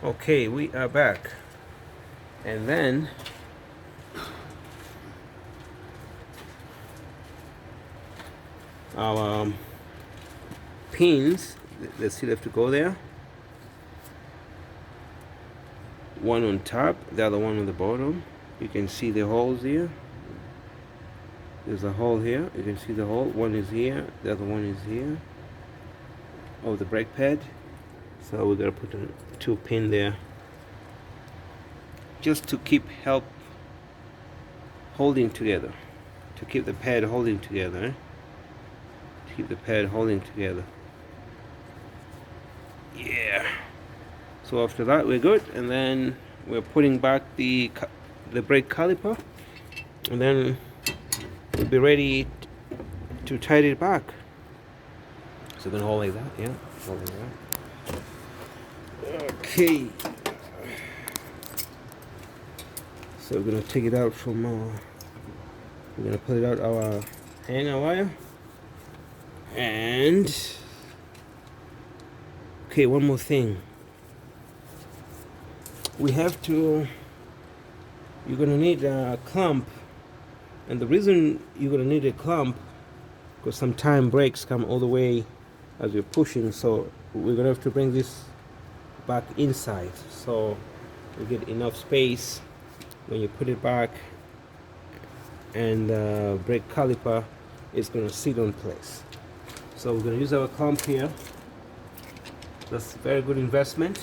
Okay, we are back. And then our pins, they still have to go there. One on top, the other one on the bottom. You can see the holes here. There's a hole here. You can see the hole. One is here, the other one is here. Of the brake pad. So we're gonna put two pin there, just to help holding together, to keep the pad holding together. To keep the pad holding together. Yeah. So after that we're good, and then we're putting back the brake caliper, and then we'll be ready to tighten it back. So we're gonna hold like that, yeah, hold like that. Okay. So we're gonna take it out from we're gonna pull it out our hanger wire, and okay, one more thing. We have to, you're gonna need a clamp, and the reason you're gonna need a clamp, because sometimes brakes come all the way as you're pushing, so we're gonna have to bring this back inside, so we get enough space when you put it back, and the brake caliper is gonna sit on place. So we're gonna use our clamp here. That's a very good investment.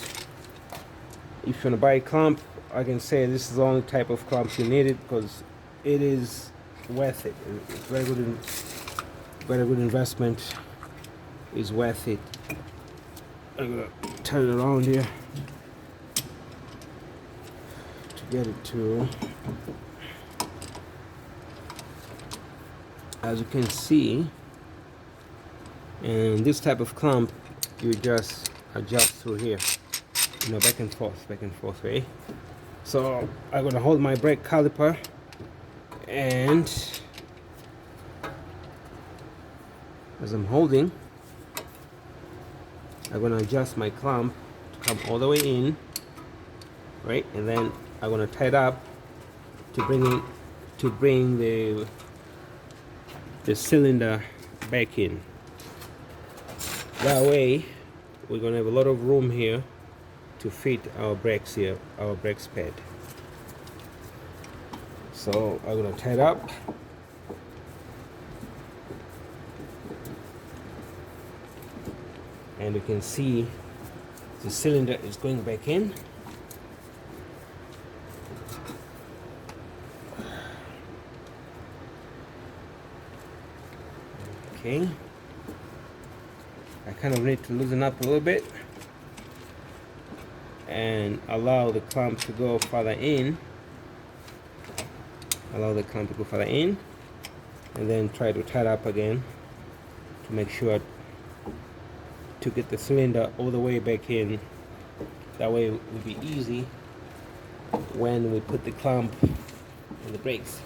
If you want to buy a clamp, I can say this is the only type of clamp you need, it because it is worth it. It's very good investment. Is worth it. I'm gonna turn it around here to get it to. As you can see, and this type of clamp, you just adjust through here. Back and forth way. So I'm gonna hold my brake caliper, and as I'm holding, I'm gonna adjust my clamp to come all the way in, right? And then I'm gonna tie it up to bring the cylinder back in. That way, we're gonna have a lot of room here to fit our brakes here, our brakes pad. So I'm gonna tie it up. And you can see the cylinder is going back in. Okay. I kind of need to loosen up a little bit and allow the clamp to go further in. And then try to tie it up again to make sure to get the cylinder all the way back in. That way it will be easy when we put the clamp on the brakes.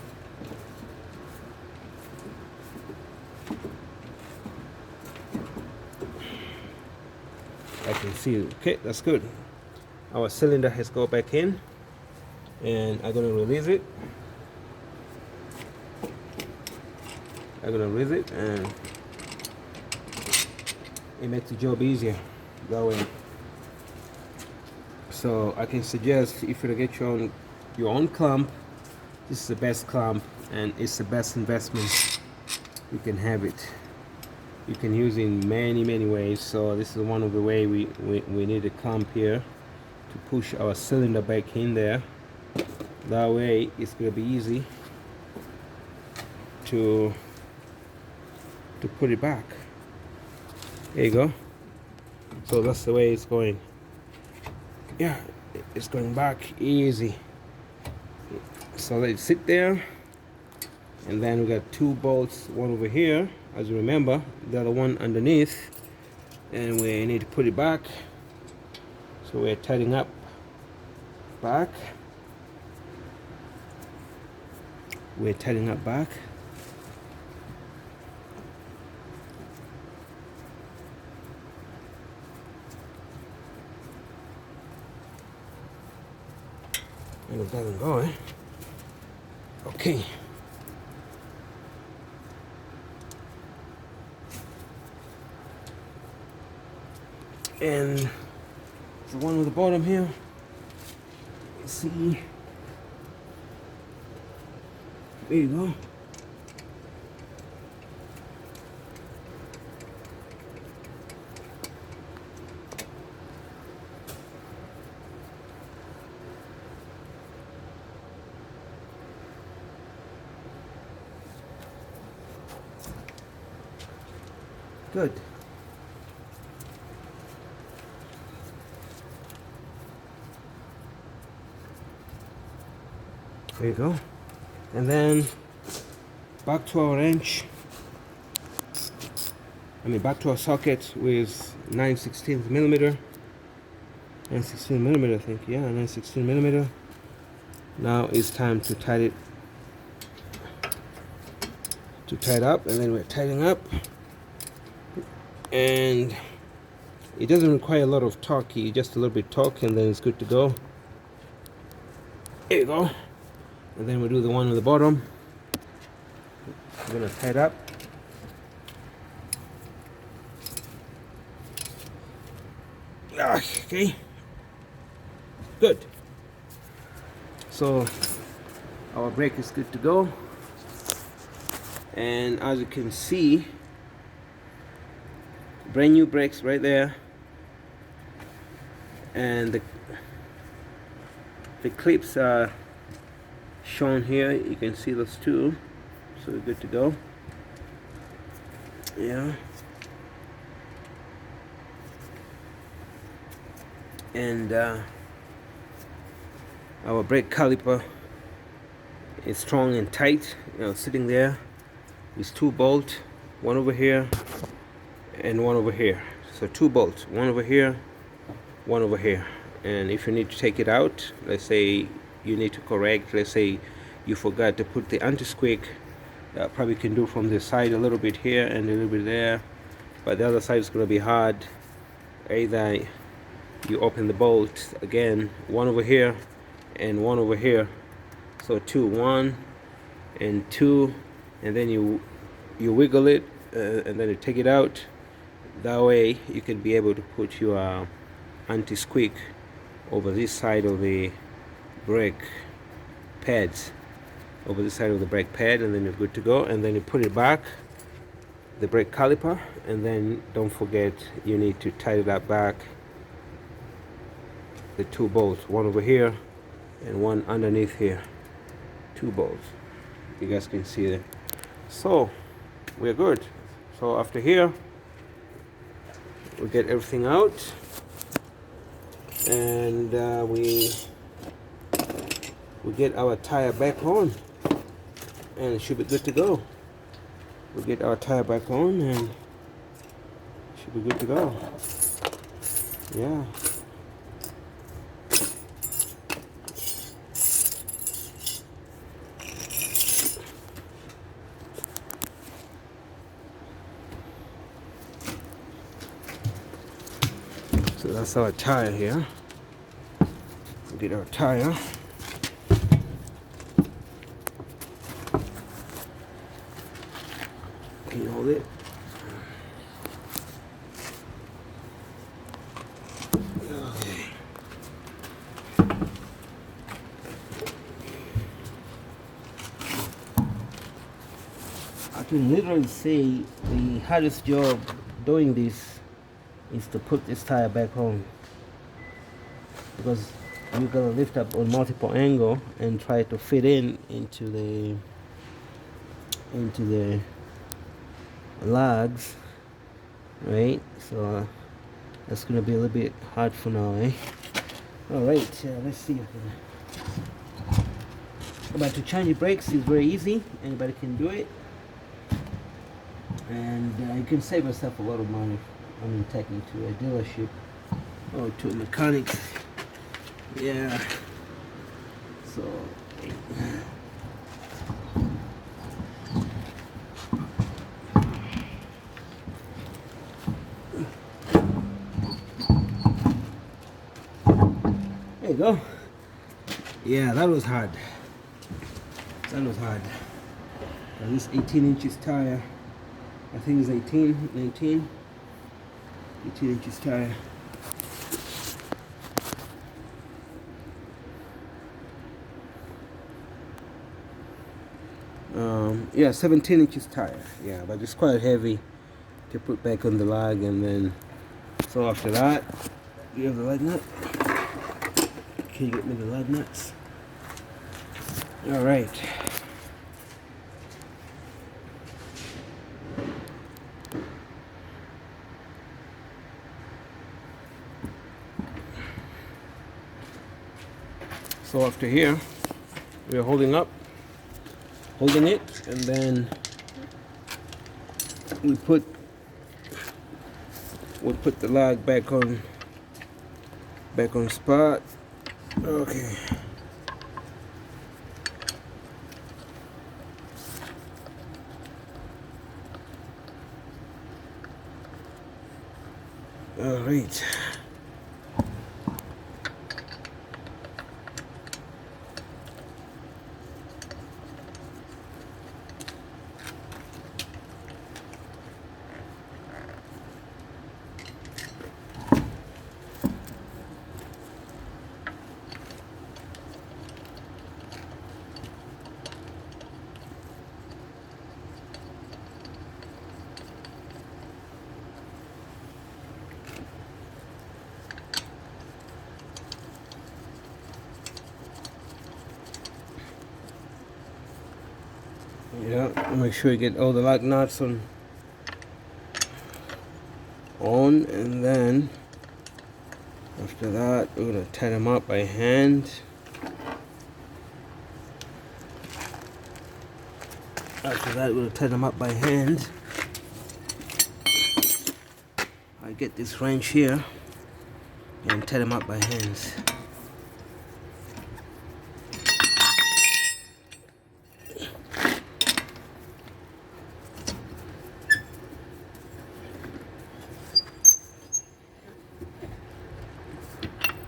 I can see, okay, that's good. Our cylinder has go back in, and I'm gonna release it. And it makes the job easier that way. So I can suggest, if you get your own clamp, this is the best clamp, and it's the best investment. You can have it. You can use it in many ways. So this is one of the way we need a clamp here to push our cylinder back in there. That way it's gonna be easy to put it back. There you go. So that's the way it's going. Yeah, it's going back easy. So let it sit there, and then we got two bolts, one over here, as you remember, the other one underneath, and we need to put it back. So we're tightening up back. And it doesn't go, eh? Okay. And the one with the bottom here, you see, there you go. Good. There you go. And then back to our wrench. Back to our socket with 9/16 millimeter. 9/16 millimeter, I think. Yeah, 9/16 millimeter. Now it's time to tighten up, and then we're tightening up. And it doesn't require a lot of torque, just a little bit torque, and then it's good to go. There you go. And then we do the one on the bottom. I'm gonna tie it up. Okay. Good. So our brake is good to go. And as you can see, brand new brakes right there, and the clips are shown here. You can see those two, so we're good to go. Yeah. And our brake caliper is strong and tight, sitting there with 2 bolts, one over here and one over here. So 2 bolts, one over here, one over here. And if you need to take it out, let's say you need to correct, let's say you forgot to put the anti-squeak, probably can do from the side a little bit here and a little bit there, but the other side is going to be hard. Either you open the bolt again, one over here and one over here, so 2, 1 and 2, and then you wiggle it, and then you take it out. That way you can be able to put your anti-squeak over this side of the brake pads, over this side of the brake pad, and then you're good to go. And then you put it back, the brake caliper, and then don't forget you need to tighten it up back, the 2 bolts, one over here and one underneath here, 2 bolts. You guys can see that. So we're good. So after here we get everything out, and we get our tire back on, and it should be good to go. We get our tire back on and it should be good to go. Yeah. So that's our tire here. We'll get our tire. Can you hold it? Okay. I can literally say the hardest job doing this is to put this tire back on, because you gotta lift up on multiple angle and try to fit into the lugs, right? So that's gonna be a little bit hard for now, eh? All right, let's see. But to change the brakes is very easy. Anybody can do it, and you can save yourself a lot of money. Taking to a dealership or to a mechanic. Yeah. So there you go. Yeah, that was hard. That was hard. This 18 inches tire, I think it's 18, 19, 18 inches tire. Yeah, 17 inches tire. Yeah, but it's quite heavy to put back on the lug, and then so after that, you have the lug nut. Can you get me the lug nuts? All right. So after here, we're holding it, and then we'll put the lug back on spot. Okay. All right. Yeah, make sure you get all the lug nuts on, and then after that we're gonna tie them up by hand. After that we're gonna tie them up by hand. I get this wrench here and tie them up by hands.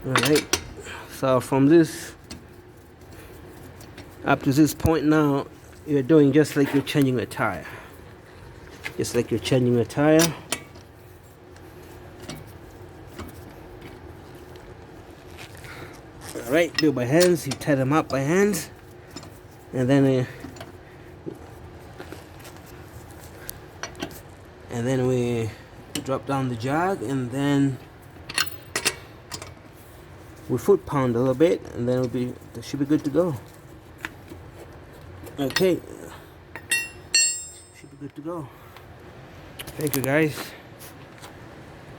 Alright, so from this up to this point now, you're doing just like you're changing a tire. Just like you're changing a tire. Alright, do it by hands, you tie them up by hands, and then we drop down the jog, and then we foot pound a little bit, and then that should be good to go. Okay, should be good to go. Thank you guys.